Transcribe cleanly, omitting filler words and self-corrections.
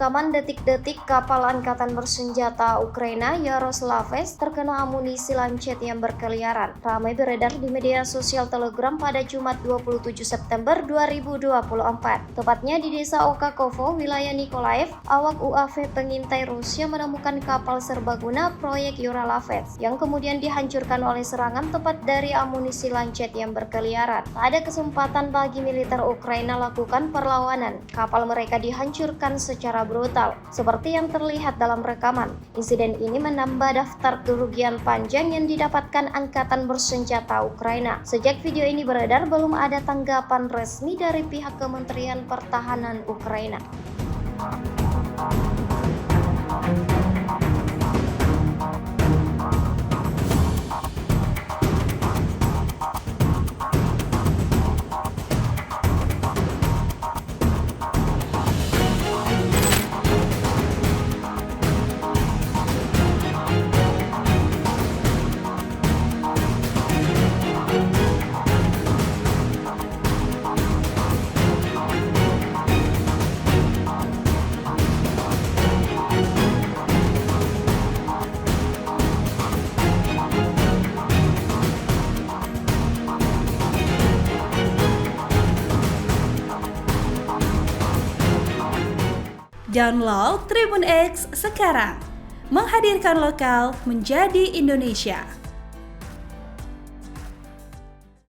rekaman detik-detik kapal angkatan bersenjata Ukraina Yaroslavets terkena amunisi lancet yang berkeliaran. Ramai beredar di media sosial Telegram pada Jumat 27 September 2024. Tepatnya di desa Okakovo, wilayah Nikolaev, awak UAV pengintai Rusia menemukan kapal serbaguna proyek Yaroslavets yang kemudian dihancurkan oleh serangan tepat dari amunisi lancet yang berkeliaran. Tak ada kesempatan bagi militer Ukraina lakukan perlawanan. Kapal mereka dihancurkan secara brutal, seperti yang terlihat dalam rekaman. Insiden ini menambah daftar kerugian panjang yang didapatkan angkatan bersenjata Ukraina. Sejak video ini beredar, belum ada tanggapan resmi dari pihak Kementerian Pertahanan Ukraina. Download Tribun X sekarang, menghadirkan lokal menjadi Indonesia.